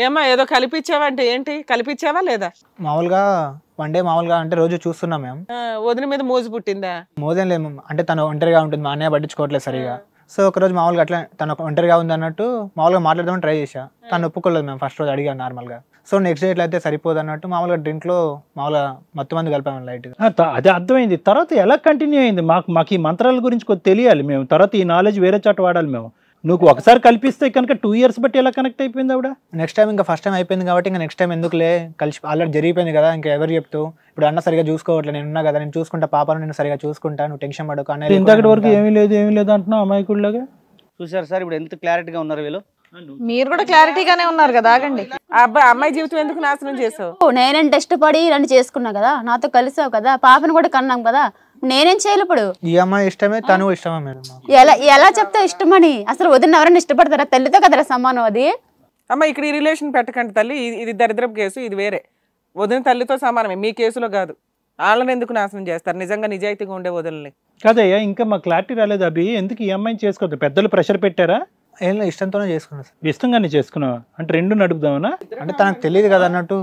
ఏమా ఏదో కలిపిచ్చావంటే ఏంటి? కలిపిచ్చావా లేదా? మామూలుగా వన్ డే మామూలుగా అంటే రోజు చూస్తున్నాం మేము. వదిన మీద మోజు పుట్టిందా? మోదేం లేదు అంటే తను ఒంటరిగా ఉంటుంది, మా అన్నయ్య పట్టించుకోవట్లేదు సరిగా. సో ఒకరోజు మామూలుగా అట్లా తను ఒంటరిగా ఉంది అన్నట్టు మామూలుగా మాట్లాడదామని ట్రై చేశా. తను ఒప్పుకోలేదు. మేము ఫస్ట్ రోజు అడిగాను నార్మల్గా. సో నెక్స్ట్ డే ఎట్లయితే సరిపోదు అన్నట్టు మామూలుగా డ్రింక్లో మామూలుగా మొత్తం మంది కలిపాము లైట్గా. అదే అర్థమైంది. తర్వాత ఎలా కంటిన్యూ అయింది? మాకు ఈ మంత్రాల గురించి కొద్ది తెలియాలి. మేము తర్వాత ఈ నాలెడ్జ్ వేరే చోట వాడాలి. మేము నువ్వు ఒకసారి కల్పిస్తే కనుక 2 years బట్టి ఎలా కనెక్ట్ అయిపోయింది ఆవిడ? నెక్స్ట్ టైం ఇంకా ఫస్ట్ టైం అయిపోయింది కాబట్టి ఇంకా నెక్స్ట్ టైం ఎందుకులే, కలిసి ఆల్రెడీ జరిగిపోయింది కదా, ఇంకా ఎవరు చెప్తూ ఇప్పుడు అన్న సరిగా చూసుకోవట్లేదు, నేను ఉన్నా కదా, నేను చూసుకుంటా పాపను, నేను సరిగా చూసుకుంటా, నువ్వు టెన్షన్ పడకు అనే. ఇంతకటి వరకు ఏమీ లేదు అంటున్నావు అమాయకుడిలాగా. చూసారు సార్ ఇప్పుడు ఎంత క్లారిటీగా ఉన్నారు వీళ్ళు. మీరు కూడా క్లారిటీగానే ఉన్నారు కదా, ఆగండి. అమ్మాయి జీవితం ఎందుకు నాశనం చేసావు? నేనేం ఇష్టపడి నన్ను చేసుకున్నా కదా, నాతో కలిసావు కదా, పాపను కూడా కన్నాం కదా, నేనేం చేయాలి ఇప్పుడు? ఈ అమ్మాయి ఇష్టమే, తను ఇష్టమే మేడం. ఎలా చెప్తే ఇష్టమని? అసలు వదిన ఎవరైనా ఇష్టపడతారా? తల్లితో కదరా సమానం అది. అమ్మ ఇక్కడ ఈ రిలేషన్ పెట్టకండి తల్లి, ఇది దరిద్రపు కేసు, ఇది వేరే. వదిన తల్లితో సమానమే, మీ కేసులో కాదు. వాళ్ళని ఎందుకు నాశనం చేస్తారు? నిజంగా నిజాయితీగా ఉండే వదిలని కదయ్యా. ఇంకా మా క్లారిటీ రాలేదు అభి. ఎందుకు ఈ అమ్మాయిని చేసుకోవద్దు? పెద్దలు ప్రెషర్ పెట్టారా? ఏం ఇష్టంతోనే చేసుకున్నా సార్. ఇష్టంగానే చేసుకున్నావా? అంటే 2 నడుపుదామనా? అంటే తనకు తెలియదు కదా అన్నట్టు.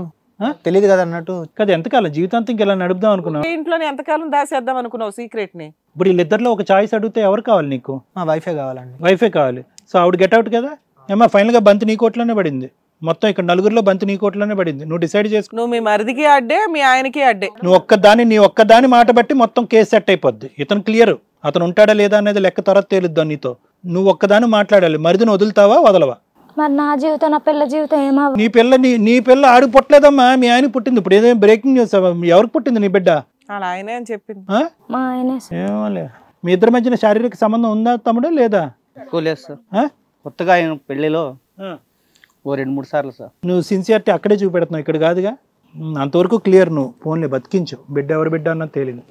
కదా ఎంతకాలం జీవితాంతం ఇంకెలా నడుపుదాం అనుకున్నావు? ఇంట్లోనే ఎంతకాలం దాసేద్దాం అనుకున్నావు సీక్రెట్ ని? ఇప్పుడు వీళ్ళిద్దరిలో ఒక చాయిస్ అడిగితే ఎవరు కావాలి నీకు? మా వైఫే కావాలండి. వైఫే కావాలి. సో ఆవిడ గెట్అవుట్ కదా. ఏమా ఫైనల్ గా బంతి నీ కోట్లోనే పడింది. మొత్తం ఇక్కడ 4గురిలో బంతి నీ కోట్లోనే పడింది. నువ్వు డిసైడ్ చేసుకో. నువ్వు మీ మరిదికి అడ్డే, మీ ఆయనకి అడ్డే. నువ్వు నీ ఒక్కదాని మాట బట్టి మొత్తం కేసు సెట్ అయిపోద్ది. ఇతను క్లియర్, అతను ఉంటాడా లేదా అనేది లెక్క తర్వాత తేలుద్దాం నీతో. నువ్వు ఒక్కదాని మాట్లాడాలి. మరిదిని వదులుతావా వదలవా? మరి నా జీవితం, నా పిల్ల జీవితం ఏమవు? నీ పిల్ల ఆడికి పుట్టలేదమ్మా, మీ ఆయన పుట్టింది. ఇప్పుడు ఏదైనా బ్రేకింగ్ న్యూస్. ఎవరికి పుట్టింది నీ బిడ్డ? అలా ఆయనే అని చెప్పింది. మా ఆయనే. ఏమోలే. మీ ఇద్దరి మధ్యన శారీరక సంబంధం ఉందా తమ్ముడు లేదా? లేదు సార్. కొత్తగా ఆయన పెళ్లిలో 2-3 సార్లు సార్. నువ్వు సిన్సియారిటీ అక్కడే చూపెడుతున్నావు, ఇక్కడ కాదుగా. అంతవరకు క్లియర్. నువ్వు ఫోన్లే బతికించు. బిడ్డ ఎవరి బిడ్డ అన్నది తేలింది.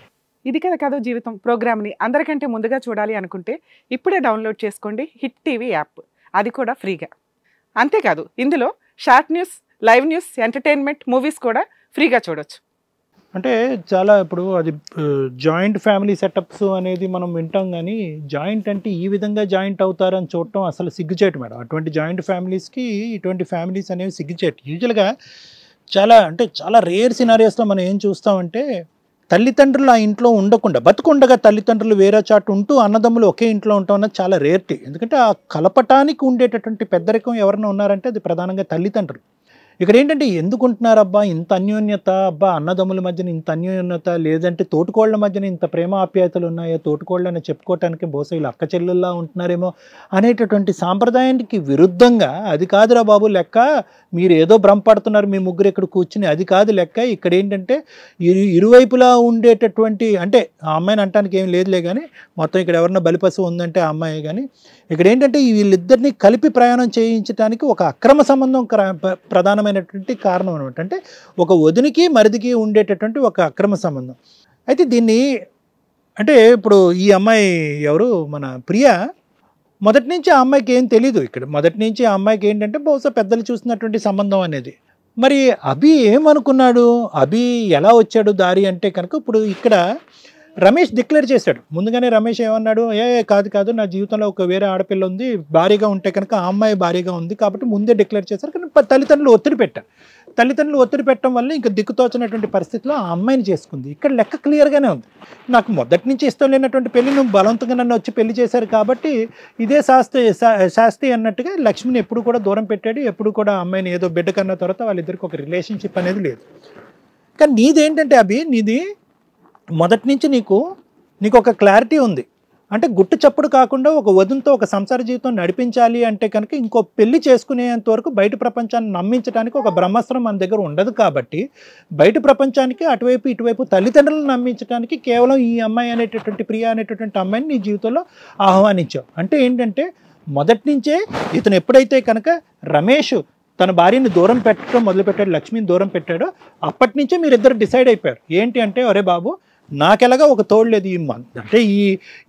ఇది కదా కథ జీవితం ప్రోగ్రామ్ని అందరికంటే ముందుగా చూడాలి అనుకుంటే ఇప్పుడే డౌన్లోడ్ చేసుకోండి హిట్ టీవీ యాప్. అది కూడా ఫ్రీగా. అంతేకాదు ఇందులో short news, live news, entertainment, movies కూడా ఫ్రీగా చూడొచ్చు. అంటే చాలా ఇప్పుడు అది జాయింట్ ఫ్యామిలీ సెటప్స్ అనేది మనం వింటాం, కానీ జాయింట్ అంటే ఈ విధంగా జాయింట్ అవుతారని చూడటం అసలు సిగ్గుచేటు మేడం. అటువంటి జాయింట్ ఫ్యామిలీస్కి ఇటువంటి ఫ్యామిలీస్ అనేవి సిగ్గుచేటు. యూజువల్గా చాలా రేర్ సినారియోస్లో మనం ఏం చూస్తామంటే తల్లిదండ్రులు ఆ ఇంట్లో ఉండకుండా, బతుకుండగా తల్లిదండ్రులు వేరే చాటు ఉంటూ అన్నదమ్ములు ఒకే ఇంట్లో ఉంటాం అన్నది చాలా రేర్టీ. ఎందుకంటే ఆ కలపటానికి ఉండేటటువంటి పెద్దరికం ఎవరైనా ఉన్నారంటే అది ప్రధానంగా తల్లిదండ్రులు. ఇక్కడ ఏంటంటే ఎందుకుంటున్నారు అబ్బా ఇంత అన్యోన్యత, అబ్బా అన్నదమ్ముల మధ్యన ఇంత అన్యోన్యత, లేదంటే తోటికోళ్ల మధ్యన ఇంత ప్రేమ ఆప్యాయతలు ఉన్నాయో, తోటికోళ్ళని చెప్పుకోవటానికి బహుశా వీళ్ళు అక్క చెల్లెల్లా ఉంటున్నారేమో అనేటటువంటి సాంప్రదాయానికి విరుద్ధంగా అది కాదురా బాబు లెక్క, మీరు ఏదో భ్రమపడుతున్నారు మీ ముగ్గురు ఇక్కడ కూర్చుని, అది కాదు లెక్క. ఇక్కడ ఏంటంటే ఇరువైపులా ఉండేటటువంటి, అంటే ఆ అమ్మాయిని అంటానికి ఏం లేదులే కానీ మొత్తం ఇక్కడ ఎవరన్నా బలిపశువు ఉందంటే ఆ అమ్మాయి. కానీ ఇక్కడ ఏంటంటే వీళ్ళిద్దరిని కలిపి ప్రయాణం చేయించడానికి ఒక అక్రమ సంబంధం ప్రధానమైనటువంటి కారణం అనమాట. అంటే ఒక వదినికి మరిదికి ఉండేటటువంటి ఒక అక్రమ సంబంధం. అయితే దీన్ని అంటే ఇప్పుడు ఈ అమ్మాయి ఎవరు, మన ప్రియ, మొదటి నుంచి ఆ అమ్మాయికి ఏం తెలీదు. ఇక్కడ మొదటి నుంచి ఆ అమ్మాయికి ఏంటంటే బహుశా పెద్దలు చూసినటువంటి సంబంధం అనేది. మరి అభి ఏమనుకున్నాడు, అభి ఎలా వచ్చాడు దారి అంటే కనుక ఇప్పుడు ఇక్కడ రమేష్ డిక్లేర్ చేశాడు. ముందుగానే రమేష్ ఏమన్నాడు, కాదు నా జీవితంలో ఒక వేరే ఆడపిల్ల ఉంది, భారీగా ఉంటే కనుక ఆ అమ్మాయి భారీగా ఉంది కాబట్టి ముందే డిక్లేర్ చేశారు. కానీ తల్లిదండ్రులు ఒత్తిడి పెట్టడం వల్ల ఇంకా దిక్కుతోచినటువంటి పరిస్థితిలో ఆ అమ్మాయిని చేసుకుంది. ఇక్కడ లెక్క క్లియర్గానే ఉంది. నాకు మొదటి నుంచి ఇష్టం లేనటువంటి పెళ్లి నువ్వు బలవంతంగా నన్ను వచ్చి పెళ్లి చేశారు కాబట్టి ఇదే శాస్తి అన్నట్టుగా లక్ష్మిని ఎప్పుడు కూడా దూరం పెట్టాడు. ఎప్పుడు కూడా అమ్మాయిని ఏదో బిడ్డ కన్నా తర్వాత వాళ్ళిద్దరికి ఒక రిలేషన్షిప్ అనేది లేదు. కానీ నీదేంటంటే అభి, నీది మొదటి నుంచి నీకు ఒక క్లారిటీ ఉంది. అంటే గుట్టు చప్పుడు కాకుండా ఒక వదినతో ఒక సంసార జీవితం నడిపించాలి అంటే కనుక ఇంకో పెళ్లి చేసుకునేంత వరకు బయట ప్రపంచాన్ని నమ్మించడానికి ఒక బ్రహ్మాస్త్రం మన దగ్గర ఉండదు. కాబట్టి బయట ప్రపంచానికి అటువైపు ఇటువైపు తల్లిదండ్రులను నమ్మించడానికి కేవలం ఈ అమ్మాయి అనేటటువంటి ప్రియ అనేటటువంటి అమ్మాయిని నీ జీవితంలో ఆహ్వానించావు. అంటే ఏంటంటే మొదటి నుంచే ఇతను ఎప్పుడైతే కనుక రమేష్ తన భార్యని దూరం పెట్టడం మొదలుపెట్టాడు, లక్ష్మిని దూరం పెట్టాడో అప్పటి నుంచే మీరిద్దరు డిసైడ్ అయిపోయారు. ఏంటి అంటే, ఒరే బాబు నాకెలాగా ఒక తోడు లేదు. అంటే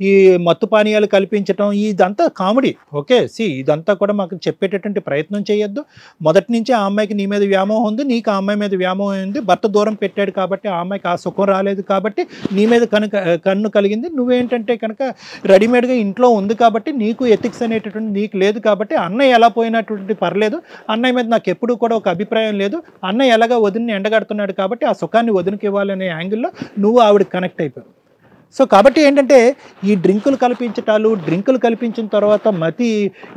ఈ మత్తు పానీయాలు కల్పించడం ఇదంతా కామెడీ. ఓకే, ఇదంతా కూడా మాకు చెప్పేటటువంటి ప్రయత్నం చేయొద్దు. మొదటి నుంచి ఆ అమ్మాయికి నీ మీద వ్యామోహం ఉంది, నీకు ఆ అమ్మాయి మీద వ్యామోహం ఉంది. భర్త దూరం పెట్టాడు కాబట్టి ఆ అమ్మాయికి ఆ సుఖం రాలేదు కాబట్టి నీ మీద కన్ను కలిగింది. నువ్వేంటంటే కనుక రెడీమేడ్గా ఇంట్లో ఉంది కాబట్టి నీకు ఎథిక్స్ అనేటటువంటి నీకు లేదు కాబట్టి అన్నయ్య ఎలా పోయినటువంటి పర్లేదు, అన్నయ్య మీద నాకు ఎప్పుడూ కూడా ఒక అభిప్రాయం లేదు, అన్నయ్య ఎలాగా వదిలిని ఎండగడుతున్నాడు కాబట్టి ఆ సుఖాన్ని వదిలికి ఇవ్వాలనే యాంగిల్లో నువ్వు ఆవిడ కనెక్ట్ అయిపోయావు. సో కాబట్టి ఏంటంటే ఈ డ్రింకులు కల్పించిన తర్వాత మతి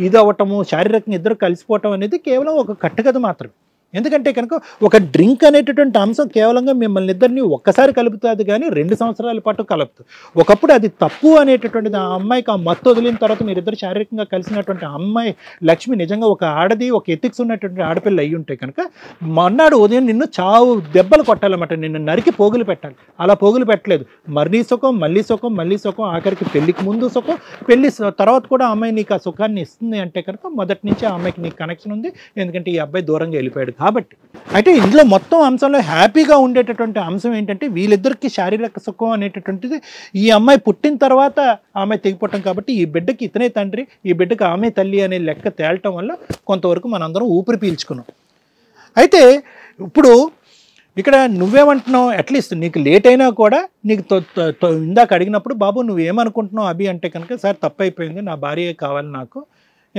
ఇది అవ్వటము, శారీరకంగా ఇద్దరు కలిసిపోవటం అనేది కేవలం ఒక కట్టుకథ మాత్రమే. ఎందుకంటే కనుక ఒక డ్రింక్ అనేటటువంటి అంశం కేవలంగా మిమ్మల్ని ఇద్దరిని ఒక్కసారి కలుపుతుంది కానీ 2 సంవత్సరాల పాటు కలుపుతుంది. ఒకప్పుడు అది తప్పు అనేటటువంటిది. ఆ అమ్మాయికి ఆ మత్తు వదిలిన తర్వాత మీరిద్దరు శారీరకంగా కలిసినటువంటి అమ్మాయి లక్ష్మి నిజంగా ఒక ఆడది, ఒక ఎథిక్స్ ఉన్నటువంటి ఆడపిల్ల అయ్యి ఉంటే కనుక మొన్నాడు ఉదయం నిన్ను చావు దెబ్బలు కొట్టాలన్నమాట, నిన్ను నరికి పోగులు పెట్టాలి. అలా పోగులు పెట్టలేదు. మళ్ళీ సుఖం, ఆఖరికి పెళ్లికి ముందు సుఖం, పెళ్లి తర్వాత కూడా అమ్మాయి నీకు ఆ సుఖాన్ని ఇస్తుంది అంటే కనుక మొదటి నుంచి ఆ అమ్మాయికి నీకు కనెక్షన్ ఉంది. ఎందుకంటే ఈ అబ్బాయి దూరంగా వెళ్ళిపోయాడు కాబట్టి. అయితే ఇందులో మొత్తం అంశంలో హ్యాపీగా ఉండేటటువంటి అంశం ఏంటంటే వీళ్ళిద్దరికి శారీరక సుఖం అనేటటువంటిది ఈ అమ్మాయి పుట్టిన తర్వాత ఆమె తెగిపోవటం కాబట్టి ఈ బిడ్డకి ఇతనే తండ్రి, ఈ బిడ్డకి ఆమె తల్లి అనే లెక్క తేలటం వల్ల కొంతవరకు మనందరం ఊపిరి పీల్చుకున్నాం. అయితే ఇప్పుడు ఇక్కడ నువ్వేమంటున్నావు, అట్లీస్ట్ నీకు లేట్ అయినా కూడా నీకు ఇందాక అడిగినప్పుడు బాబు నువ్వేమనుకుంటున్నావు అభి అంటే కనుక సార్ తప్పు అయిపోయింది, నా భార్య కావాలి, నాకు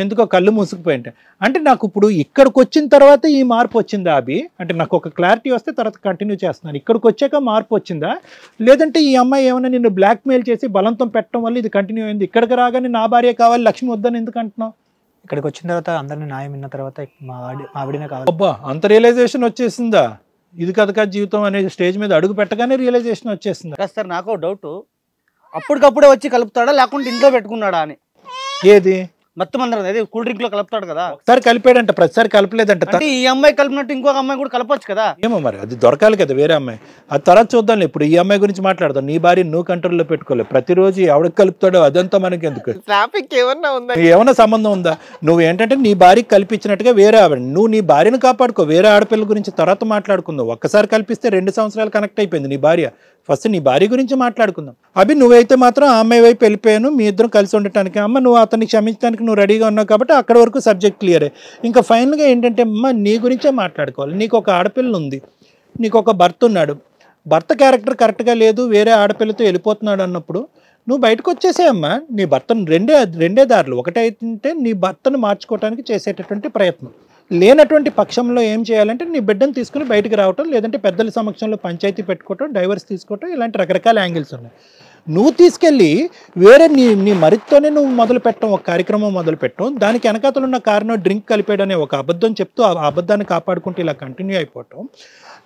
ఎందుకో కళ్ళు మూసుకుపోయింటే అంటే నాకు ఇప్పుడు ఇక్కడికి వచ్చిన తర్వాత ఈ మార్పు వచ్చిందా అభి అంటే నాకు ఒక క్లారిటీ వస్తే తర్వాత కంటిన్యూ చేస్తున్నాను. ఇక్కడికి వచ్చాక మార్పు వచ్చిందా, లేదంటే ఈ అమ్మాయి ఏమైనా నిన్ను బ్లాక్మెయిల్ చేసి బలంతం పెట్టడం వల్ల ఇది కంటిన్యూ అయింది? ఇక్కడికి రాగానే నా భార్య కావాలి, లక్ష్మి వద్దని ఎందుకు అంటున్నావు? ఇక్కడికి వచ్చిన తర్వాత అందరిని న్యాయం విన్న తర్వాత మా ఆవిడనే కావాలి. అబ్బా, అంత రియలైజేషన్ వచ్చేసిందా? ఇది కథ జీవితం అనే స్టేజ్ మీద అడుగు పెట్టగానే రియలైజేషన్ వచ్చేసిందా? సార్ నాకు డౌట్, అప్పటికప్పుడే వచ్చి కలుపుతాడా లేకుంటే ఇంట్లో పెట్టుకున్నాడా అని. ఏది మత్తు మందరం అదే కూల్ డ్రింక్ లో కలుపుతాడు కదా, ఒకసారి కలిపాడంట, ప్రతిసారి కలపలేదంట. ఈ అమ్మాయి కలిపినట్టు ఇంకొక అమ్మాయి కూడా కలపొచ్చు కదా. ఏమో మరి అది దొరకాలి కదా వేరే అమ్మాయి, అది తర్వాత చూద్దాం. ఇప్పుడు ఈ అమ్మాయి గురించి మాట్లాడదాం. నీ భార్య నువ్వు కంట్రోల్లో పెట్టుకోలేదు, ప్రతిరోజు ఎవరికి కలుపుతాడో అదంతా మనకి ఎందుకు? ఏమన్నా సంబంధం ఉందా? నువ్వు ఏంటంటే నీ భార్యకి కల్పించినట్టుగా వేరే ఆవిడ, నువ్వు నీ భార్యను కాపాడుకో, వేరే ఆడపిల్ల గురించి తర్వాత మాట్లాడుకుందాం. ఒక్కసారి కల్పిస్తే 2 సంవత్సరాలు కనెక్ట్ అయిపోయింది నీ భార్య. ఫస్ట్ నీ భార్య గురించి మాట్లాడుకుందాం. అభి నువ్వైతే మాత్రం ఆ అమ్మాయి వైపు వెళ్ళిపోయాను, మీ ఇద్దరం కలిసి ఉండటానికి, అమ్మ నువ్వు అతన్ని క్షమించడానికి నువ్వు రెడీగా ఉన్నావు కాబట్టి అక్కడ వరకు సబ్జెక్ట్ క్లియరే. ఇంకా ఫైనల్గా ఏంటంటే అమ్మ నీ గురించే మాట్లాడుకోవాలి. నీకు ఒక ఆడపిల్ల ఉంది, నీకు ఒక భర్త ఉన్నాడు, భర్త క్యారెక్టర్ కరెక్ట్గా లేదు, వేరే ఆడపిల్లతో వెళ్ళిపోతున్నాడు అన్నప్పుడు నువ్వు బయటకు వచ్చేసేయమ్మా. నీ భర్తను రెండే దారులు, ఒకటైతే నీ భర్తను మార్చుకోవడానికి చేసేటటువంటి ప్రయత్నం, లేనటువంటి పక్షంలో ఏం చేయాలంటే నీ బిడ్డను తీసుకుని బయటకు రావటం, లేదంటే పెద్దల సమక్షంలో పంచాయతీ పెట్టుకోవటం, డైవర్స్ తీసుకోవటం, ఇలాంటి రకరకాల యాంగిల్స్ ఉన్నాయి. నువ్వు తీసుకెళ్ళి వేరే నీ మరితోనే నువ్వు మొదలు పెట్టడం, ఒక కార్యక్రమం మొదలు పెట్టడం, దానికి వెనకాతలు ఉన్న కారణం డ్రింక్ కలిపాడనే ఒక అబద్ధం చెప్తూ ఆ అబద్ధాన్ని కాపాడుకుంటూ ఇలా కంటిన్యూ అయిపోవటం.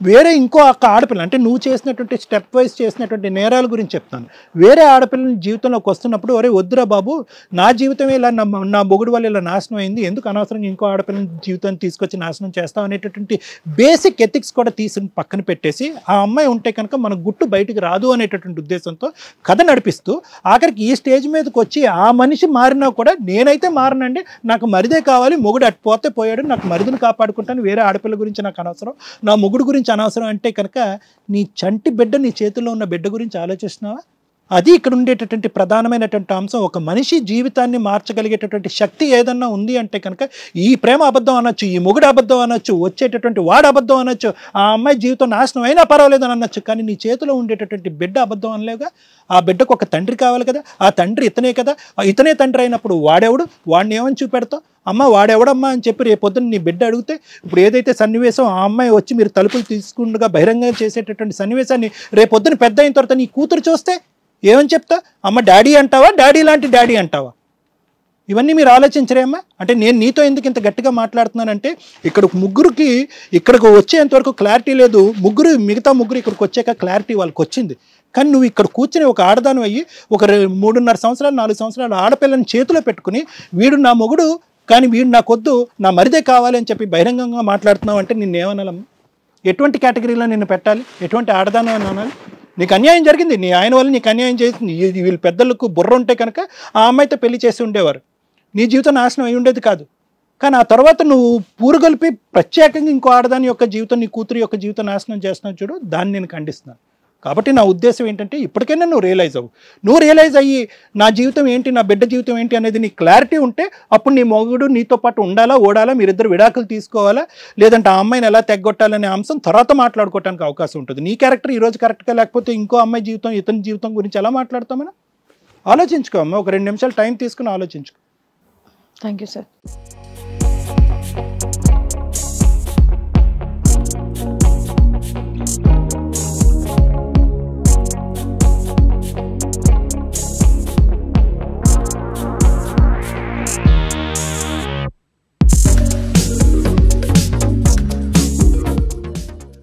వేరే ఇంకో ఆడపిల్ల అంటే నువ్వు చేసినటువంటి స్టెప్ వైజ్ చేసినటువంటి నేరాల గురించి చెప్తాను. వేరే ఆడపిల్లని జీవితంలోకి వస్తున్నప్పుడు ఒరే వద్దురా బాబు, నా జీవితమే ఇలా నా మొగుడు వల్ల ఇలా నాశనం అయింది, ఎందుకు అనవసరంగా ఇంకో ఆడపిల్లని జీవితాన్ని తీసుకొచ్చి నాశనం చేస్తాం అనేటటువంటి బేసిక్ ఎథిక్స్ కూడా తీసి పక్కన పెట్టేసి ఆ అమ్మాయి ఉంటే కనుక మన గుట్టు బయటికి రాదు అనేటటువంటి ఉద్దేశంతో కథ నడిపిస్తూ ఆఖరికి ఈ స్టేజ్ మీదకి వచ్చి ఆ మనిషి మారినా కూడా నేనైతే మారనండి, నాకు మరిదే కావాలి, మొగుడు అట్పోతే పోయాడు, నాకు మరిదిని కాపాడుకుంటాను, వేరే ఆడపిల్ల గురించి నాకు అనవసరం, నా మొగుడు గురించి అనవసరం అంటే కనుక నీ చంటి బిడ్డ, నీ చేతిలో ఉన్న బిడ్డ గురించి ఆలోచిస్తున్నావా? అది ఇక్కడ ఉండేటటువంటి ప్రధానమైనటువంటి అంశం. ఒక మనిషి జీవితాన్ని మార్చగలిగేటటువంటి శక్తి ఏదన్నా ఉంది అంటే కనుక ఈ ప్రేమ అబద్ధం అనొచ్చు, ఈ మొగుడు అబద్ధం అనొచ్చు, వచ్చేటటువంటి వాడు అబద్ధం అనొచ్చు, ఆ అమ్మాయి జీవితం నాశనం అయినా పర్వాలేదు అని అనొచ్చు, కానీ నీ చేతిలో ఉండేటటువంటి బిడ్డ అబద్ధం అనలేవుగా. ఆ బిడ్డకు ఒక తండ్రి కావాలి కదా, ఆ తండ్రి ఇతనే కదా, ఇతనే తండ్రి అయినప్పుడు వాడెవడు, వాడిని ఏమని చూపెడతావు? అమ్మ వాడెవడమ్మా అని చెప్పి రేపొద్దున నీ బిడ్డ అడిగితే, ఇప్పుడు ఏదైతే సన్నివేశం ఆ అమ్మాయి వచ్చి మీరు తలుపులు తీసుకుండగా బహిరంగంగా చేసేటటువంటి సన్నివేశాన్ని రేపొద్దున పెద్ద అయిన తర్వాత నీ కూతురు చూస్తే ఏమని చెప్తా? అమ్మ డాడీ అంటావా, డాడీ లాంటి డాడీ అంటావా? ఇవన్నీ మీరు ఆలోచించరేమ్మా? అంటే నేను నీతో ఎందుకు ఇంత గట్టిగా మాట్లాడుతున్నానంటే ఇక్కడ ముగ్గురికి ఇక్కడికి వచ్చేంతవరకు క్లారిటీ లేదు, మిగతా ముగ్గురు ఇక్కడికి వచ్చాక క్లారిటీ వాళ్ళకి వచ్చింది. కానీ నువ్వు ఇక్కడ కూర్చుని ఒక ఆడదాను అయ్యి ఒక 3.5 సంవత్సరాలు 4 సంవత్సరాలు ఆడపిల్లని చేతిలో పెట్టుకుని వీడు నా మొగుడు కానీ వీడు నాకొద్దు, నా మరిదే కావాలి అని చెప్పి బహిరంగంగా మాట్లాడుతున్నావు అంటే నిన్నేమనాలమ్మా? ఎటువంటి కేటగిరీలో నిన్ను పెట్టాలి? ఎటువంటి ఆడదాను అని అనాలి? నీకు అన్యాయం జరిగింది, నీ ఆయన వల్ల నీకు అన్యాయం చేసింది. వీళ్ళ పెద్దలకు బుర్ర ఉంటే కనుక ఆ అమ్మాయితో పెళ్లి చేసి ఉండేవారు, నీ జీవితం నాశనం అయి ఉండేది కాదు. కానీ ఆ తర్వాత నువ్వు పూరుగొల్పి ప్రత్యేకంగా ఇంకో ఆడదాని యొక్క జీవితం, నీ కూతురు యొక్క జీవితం నాశనం చేస్తున్నావు చూడు, దాన్ని నేను ఖండిస్తున్నాను. కాబట్టి నా ఉద్దేశం ఏంటంటే ఇప్పటికైనా నువ్వు రియలైజ్ అవ్వు. నువ్వు రియలైజ్ అయ్యి నా జీవితం ఏంటి, నా బిడ్డ జీవితం ఏంటి అనేది నీ క్లారిటీ ఉంటే అప్పుడు నీ మొగుడు నీతో పాటు ఉండాలా, ఓడాలా, మీరిద్దరు విడాకులు తీసుకోవాలా, లేదంటే ఆ అమ్మాయిని ఎలా తెగ్గొట్టాలనే అంశం తర్వాత మాట్లాడుకోవడానికి అవకాశం ఉంటుంది. నీ క్యారెక్టర్ ఈరోజు కరెక్ట్గా లేకపోతే ఇంకో అమ్మాయి జీవితం, ఇతని జీవితం గురించి ఎలా మాట్లాడతామని ఆలోచించుకో అమ్మ. ఒక 2 నిమిషాలు టైం తీసుకుని ఆలోచించుకో. Thank you sir.